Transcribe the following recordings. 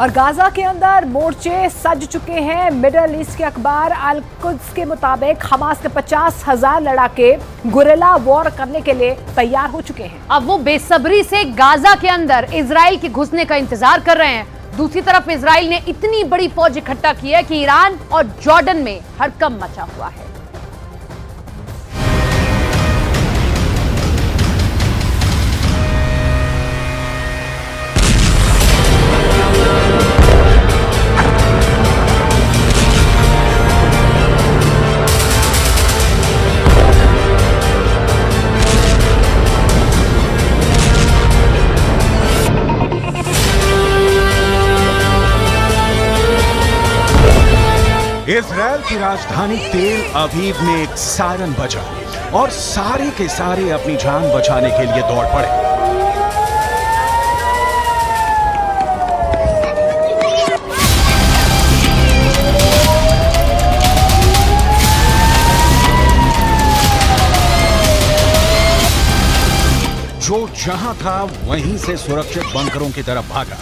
और गाजा के अंदर मोर्चे सज चुके हैं। मिडल ईस्ट के अखबार अल कुद्स के मुताबिक हमास के 50,000 लड़ाके गुरिल्ला वॉर करने के लिए तैयार हो चुके हैं। अब वो बेसब्री से गाजा के अंदर इजराइल के घुसने का इंतजार कर रहे हैं। दूसरी तरफ इजराइल ने इतनी बड़ी फौज इकट्ठा की है कि ईरान और जॉर्डन में हड़कंप मचा हुआ है। इजराइल की राजधानी तेल अवीव में एक सायरन बजा और सारे के सारे अपनी जान बचाने के लिए दौड़ पड़े। जो जहां था वहीं से सुरक्षित बंकरों की तरफ भागा।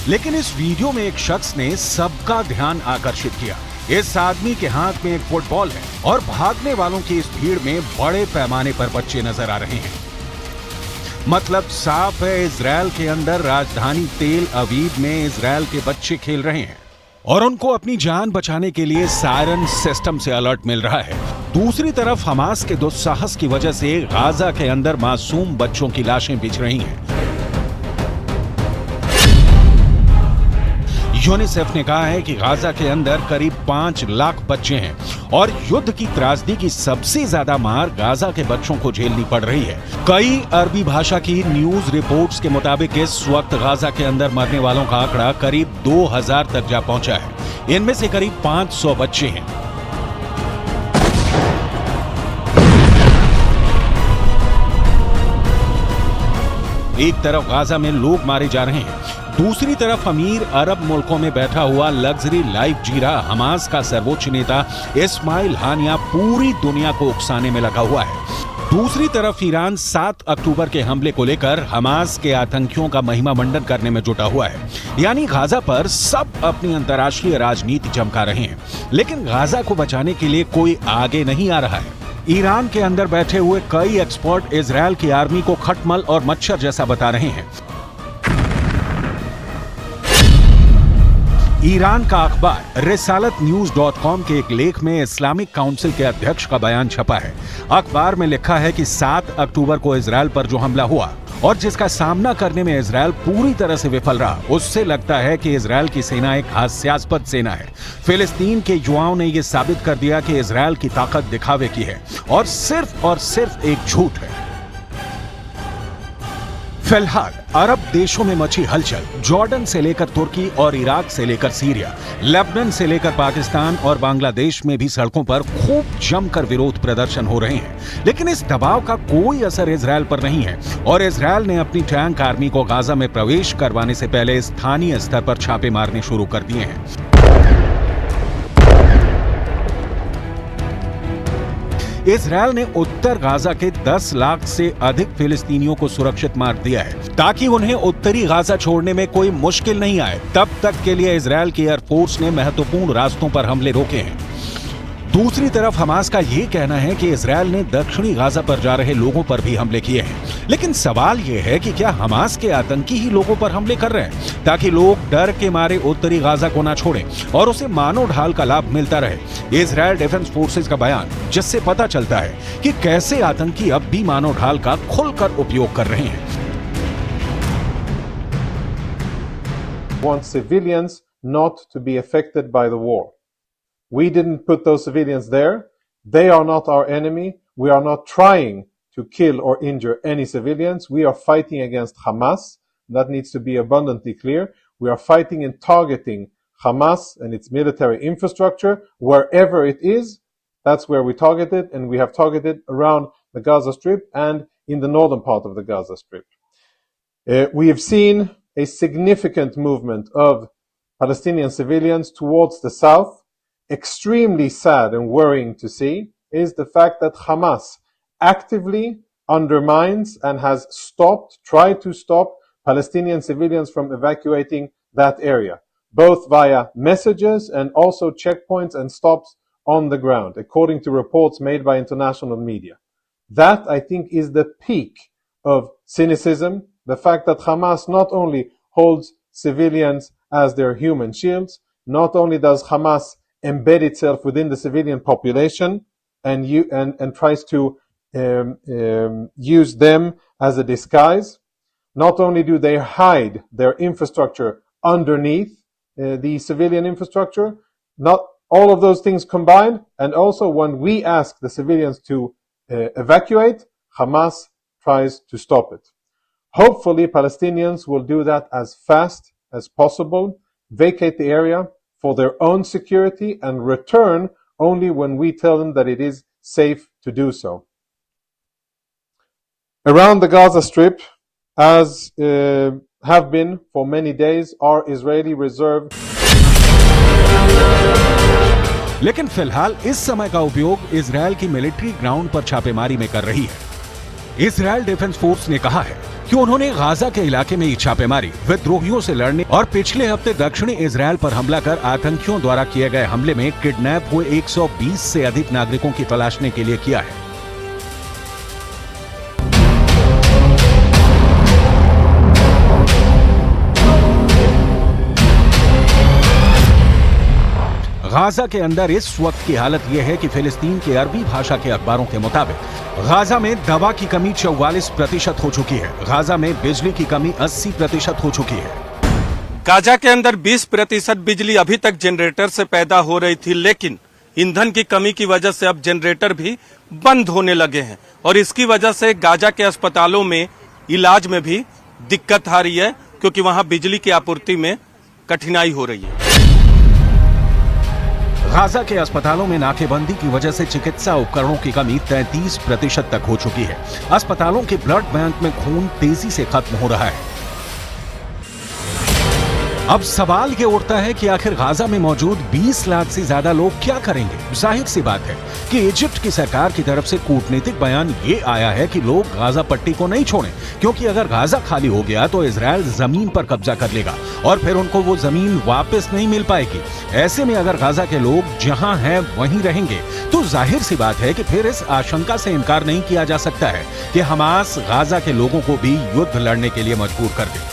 लेकिन इस वीडियो में एक शख्स ने सबका ध्यान आकर्षित किया। इस आदमी के हाथ में एक फुटबॉल है और भागने वालों की इस भीड़ में बड़े पैमाने पर बच्चे नजर आ रहे हैं। मतलब साफ है, इजराइल के अंदर राजधानी तेल अवीव में इजराइल के बच्चे खेल रहे हैं और उनको अपनी जान बचाने के लिए सायरन सिस्टम से अलर्ट मिल रहा है। दूसरी तरफ हमास के दुस्साहस की वजह से गाजा के अंदर मासूम बच्चों की लाशें बिछ रही हैं। यूनिसेफ ने कहा है कि गाजा के अंदर करीब 5 लाख बच्चे हैं और युद्ध की त्रासदी की सबसे ज्यादा मार गाजा के बच्चों को झेलनी पड़ रही है। कई अरबी भाषा की न्यूज रिपोर्ट्स के मुताबिक इस वक्त गाजा के अंदर मरने वालों का आंकड़ा करीब 2000 तक जा पहुंचा है। इनमें से करीब 500 बच्चे हैं। एक तरफ गाजा में लोग मारे जा रहे हैं, दूसरी तरफ अमीर अरब मुल्कों में बैठा हुआ लग्जरी लाइफ जी रहा हमास का सर्वोच्च नेता इस्माइल हानिया पूरी दुनिया को उकसाने में लगा हुआ है। दूसरी तरफ ईरान 7 अक्टूबर के हमले को लेकर हमास के आतंकियों का महिमा मंडन करने में जुटा हुआ है। यानी गाजा पर सब अपनी अंतर्राष्ट्रीय राजनीति चमका रहे हैं, लेकिन गाजा को बचाने के लिए कोई आगे नहीं आ रहा है। ईरान के अंदर बैठे हुए कई एक्सपर्ट इजराइल की आर्मी को खटमल और मच्छर जैसा बता रहे हैं। ईरान का अखबार रिसालतन्यूज.com के एक लेख में इस्लामिक काउंसिल के अध्यक्ष का बयान छपा है। अखबार में लिखा है कि 7 अक्टूबर को इजराइल पर जो हमला हुआ और जिसका सामना करने में इजराइल पूरी तरह से विफल रहा, उससे लगता है कि इजराइल की सेना एक हास्यास्पद सेना है। फिलिस्तीन के युवाओं ने यह साबित कर दिया कि इजराइल की ताकत दिखावे की है और सिर्फ एक झूठ है। फिलहाल अरब देशों में मची हलचल। जॉर्डन से लेकर तुर्की और इराक से लेकर सीरिया, लेबनान से लेकर पाकिस्तान और बांग्लादेश में भी सड़कों पर खूब जमकर विरोध प्रदर्शन हो रहे हैं। लेकिन इस दबाव का कोई असर इजराइल पर नहीं है और इजराइल ने अपनी टैंक आर्मी को गाजा में प्रवेश करवाने से पहले स्थानीय स्तर पर छापे मारने शुरू कर दिए हैं। इजराइल ने उत्तर गाजा के 10 लाख से अधिक फिलिस्तीनियों को सुरक्षित मार दिया है ताकि उन्हें उत्तरी गाजा छोड़ने में कोई मुश्किल नहीं आए। तब तक के लिए इजराइल की एयरफोर्स ने महत्वपूर्ण रास्तों पर हमले रोके हैं। दूसरी तरफ हमास का यह कहना है कि इजराइल ने दक्षिणी गाजा पर जा रहे लोगों पर भी हमले किए हैं। लेकिन सवाल यह है कि क्या हमास के आतंकी ही लोगों पर हमले कर रहे हैं ताकि लोग डर के मारे उत्तरी गाजा को ना छोड़ें और उसे मानव ढाल का लाभ मिलता रहे। इजराइल डिफेंस फोर्सेज का बयान, जिससे पता चलता है कि कैसे आतंकी अब भी मानव ढाल का खुलकर उपयोग कर रहे हैं। Want civilians not to be affected by the war. We didn't put those civilians there. They are not our enemy. We are not trying to kill or injure any civilians. We are fighting against Hamas. That needs to be abundantly clear. We are fighting and targeting Hamas and its military infrastructure wherever it is. That's where we target it, and we have targeted around the Gaza Strip and in the northern part of the Gaza Strip. We have seen a significant movement of Palestinian civilians towards the south. Extremely sad and worrying to see is the fact that Hamas actively undermines and has tried to stop Palestinian civilians from evacuating that area, both via messages and also checkpoints and stops on the ground, according to reports made by international media. That, I think, is the peak of cynicism, the fact that Hamas not only holds civilians as their human shields, not only does Hamas embed itself within the civilian population and tries to use them as a disguise, not only do they hide their infrastructure underneath the civilian infrastructure, not all of those things combined, and also when we ask the civilians to evacuate, Hamas tries to stop it. Hopefully, Palestinians will do that as fast as possible, vacate the area for their own security, and return only when we tell them that it is safe to do so. Around the Gaza Strip, as have been for many days, are Israeli reserve. लेकिन फिलहाल इस समय का उपयोग Israel की military ground पर छापेमारी में कर रही है। इजरायल डिफेंस फोर्स ने कहा है कि उन्होंने गाजा के इलाके में छापेमारी विद्रोहियों से लड़ने और पिछले हफ्ते दक्षिणी इजरायल पर हमला कर आतंकियों द्वारा किए गए हमले में किडनैप हुए 120 से अधिक नागरिकों की तलाशने के लिए किया है। गाजा के अंदर इस वक्त की हालत यह है कि फिलिस्तीन के अरबी भाषा के अखबारों के मुताबिक गाजा में दवा की कमी 44% हो चुकी है। गाजा में बिजली की कमी 80% हो चुकी है। गाजा के अंदर 20% बिजली अभी तक जनरेटर से पैदा हो रही थी, लेकिन ईंधन की कमी की वजह से अब जनरेटर भी बंद होने लगे हैं और इसकी वजह से गाजा के अस्पतालों में इलाज में भी दिक्कत आ रही है, क्योंकि वहां बिजली की आपूर्ति में कठिनाई हो रही है। गाजा के अस्पतालों में नाकेबंदी की वजह से चिकित्सा उपकरणों की कमी 33% तक हो चुकी है। अस्पतालों के ब्लड बैंक में खून तेजी से खत्म हो रहा है। अब सवाल ये उठता है कि आखिर गाजा में मौजूद 20 लाख से ज्यादा लोग क्या करेंगे। जाहिर सी बात है कि इजिप्ट की सरकार की तरफ से कूटनीतिक बयान ये आया है कि लोग गाजा पट्टी को नहीं छोड़ें, क्योंकि अगर गाजा खाली हो गया तो इजरायल जमीन पर कब्जा कर लेगा और फिर उनको वो जमीन वापस नहीं मिल पाएगी। ऐसे में अगर गाजा के लोग जहां हैं वहीं रहेंगे तो जाहिर सी बात है कि फिर इस आशंका से इनकार नहीं किया जा सकता है कि हमास गाजा के लोगों को भी युद्ध लड़ने के लिए मजबूर कर दे।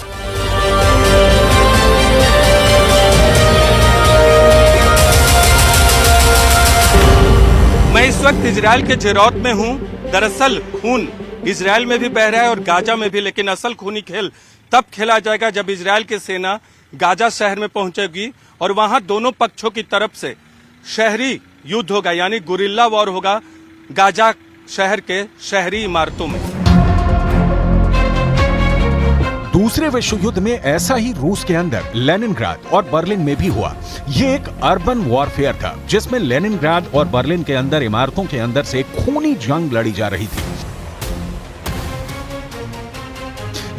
मैं इस वक्त इजरायल के जेरौत में हूं। दरअसल खून इजरायल में भी बह रहा है और गाजा में भी, लेकिन असल खूनी खेल तब खेला जाएगा जब इजरायल की सेना गाजा शहर में पहुंचेगी और वहां दोनों पक्षों की तरफ से शहरी युद्ध होगा, यानी गुरिल्ला वॉर होगा गाजा शहर के शहरी इमारतों में। दूसरे विश्व युद्ध में ऐसा ही रूस के अंदर लेनिनग्राद और बर्लिन में भी हुआ। ये एक अर्बन वॉरफेयर था जिसमें लेनिनग्राद और बर्लिन के अंदर इमारतों के अंदर से खूनी जंग लड़ी जा रही थी,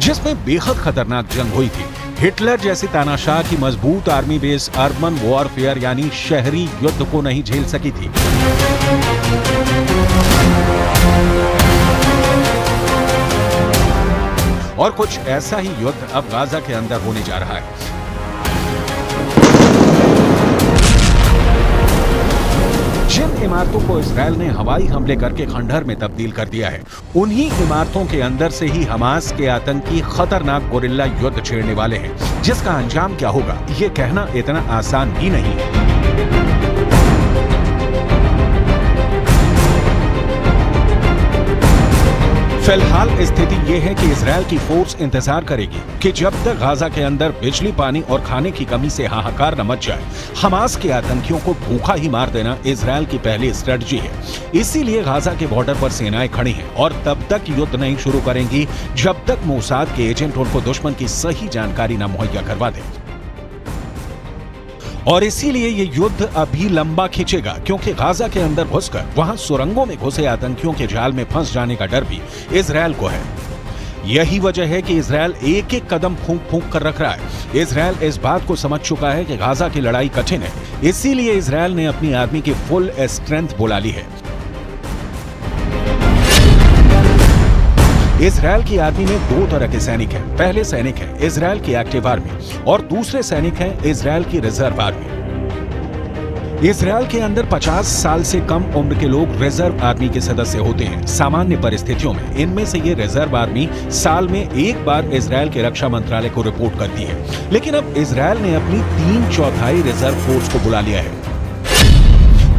जिसमें बेहद खतरनाक जंग हुई थी। हिटलर जैसी तानाशाह की मजबूत आर्मी बेस अर्बन वॉरफेयर यानी शहरी युद्ध को नहीं झेल सकी थी। और कुछ ऐसा ही युद्ध अब गाजा के अंदर होने जा रहा है। जिन इमारतों को इजरायल ने हवाई हमले करके खंडहर में तब्दील कर दिया है, उन्हीं इमारतों के अंदर से ही हमास के आतंकी खतरनाक गोरिल्ला युद्ध छेड़ने वाले हैं, जिसका अंजाम क्या होगा ये कहना इतना आसान ही नहीं है। फिलहाल स्थिति यह है कि इजरायल की फोर्स इंतजार करेगी कि जब तक गाजा के अंदर बिजली, पानी और खाने की कमी से हाहाकार न मच जाए। हमास के आतंकियों को भूखा ही मार देना इजरायल की पहली स्ट्रेटजी है। इसीलिए गाजा के बॉर्डर पर सेनाएं खड़ी हैं और तब तक युद्ध नहीं शुरू करेंगी जब तक मोसाद के एजेंट उनको दुश्मन की सही जानकारी न मुहैया करवा दें। और इसीलिए ये युद्ध अभी लंबा खींचेगा, क्योंकि गाजा के अंदर घुसकर वहां सुरंगों में घुसे आतंकियों के जाल में फंस जाने का डर भी इजरायल को है। यही वजह है कि इजरायल एक एक कदम फूंक फूंक कर रख रहा है। इजरायल इस बात को समझ चुका है कि गाजा की लड़ाई कठिन है, इसीलिए इजरायल ने अपनी आर्मी की फुल स्ट्रेंथ बुला ली है। इजरायल की आर्मी में दो तरह के सैनिक हैं। पहले सैनिक हैं इजरायल की एक्टिव आर्मी और दूसरे सैनिक हैं इजरायल की रिजर्व आर्मी। इजरायल के अंदर 50 साल से कम उम्र के लोग रिजर्व आर्मी के सदस्य होते हैं। सामान्य परिस्थितियों में इनमें से ये रिजर्व आर्मी साल में एक बार इजरायल के रक्षा मंत्रालय को रिपोर्ट करती है। लेकिन अब इजरायल ने अपनी 3/4 रिजर्व फोर्स को बुला लिया है,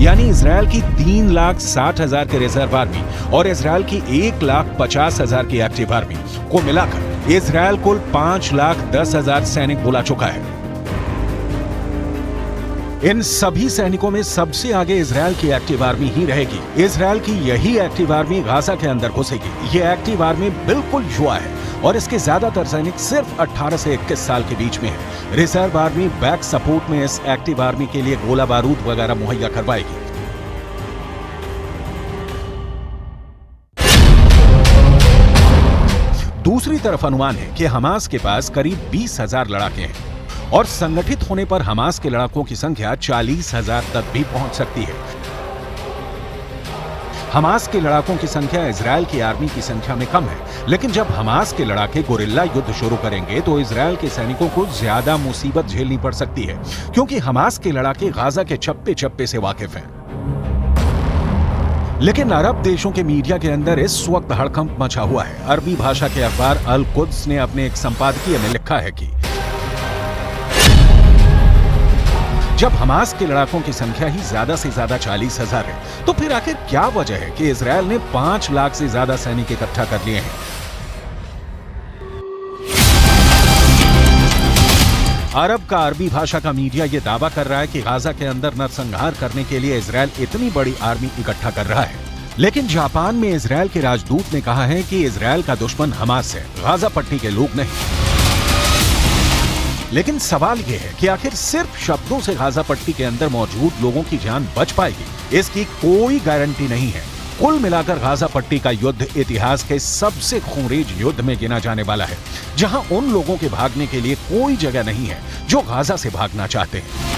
यानी इजरायल की 3,60,000 के रिजर्व आर्मी और इजरायल की 1,50,000 की एक्टिव आर्मी को मिलाकर इजरायल कुल 5,10,000 सैनिक बुला चुका है। इन सभी सैनिकों में सबसे आगे इजरायल की एक्टिव आर्मी ही रहेगी। इजरायल की यही एक्टिव आर्मी गाजा के अंदर घुसेगी। ये एक्टिव आर्मी बिल्कुल युवा है और इसके ज्यादातर सैनिक सिर्फ 18 से 21 साल के बीच में है। रिजर्व आर्मी बैक सपोर्ट में इस एक्टिव आर्मी के लिए गोला बारूद वगैरह मुहैया करवाएगी। दूसरी तरफ अनुमान है कि हमास के पास करीब 20,000 लड़ाके हैं और संगठित होने पर हमास के लड़ाकों की संख्या 40,000 तक भी पहुंच सकती है। हमास के लड़ाकों की संख्या इजरायल की आर्मी की संख्या में कम है, लेकिन जब हमास के लड़ाके गोरिल्ला युद्ध शुरू करेंगे तो इजरायल के सैनिकों को ज्यादा मुसीबत झेलनी पड़ सकती है, क्योंकि हमास के लड़ाके गाजा के चप्पे चप्पे से वाकिफ हैं। लेकिन अरब देशों के मीडिया के अंदर इस वक्त हड़कंप मचा हुआ है। अरबी भाषा के अखबार अल कुद्स ने अपने एक संपादकीय में लिखा है कि जब हमास के लड़ाकों की संख्या ही ज्यादा से ज्यादा 40,000 है, तो फिर आखिर क्या वजह है कि इजरायल ने 5 लाख से ज्यादा सैनिक इकट्ठा कर लिए हैं। अरब का अरबी भाषा का मीडिया यह दावा कर रहा है कि गाजा के अंदर नरसंहार करने के लिए इजरायल इतनी बड़ी आर्मी इकट्ठा कर रहा है। लेकिन जापान में इजरायल के राजदूत ने कहा है कि इजरायल का दुश्मन हमास है, गाजा पट्टी के लोग नहीं। लेकिन सवाल यह है कि आखिर सिर्फ शब्दों से गाजा पट्टी के अंदर मौजूद लोगों की जान बच पाएगी, इसकी कोई गारंटी नहीं है। कुल मिलाकर गाजा पट्टी का युद्ध इतिहास के सबसे खूंरेज युद्ध में गिना जाने वाला है, जहां उन लोगों के भागने के लिए कोई जगह नहीं है जो गाजा से भागना चाहते हैं।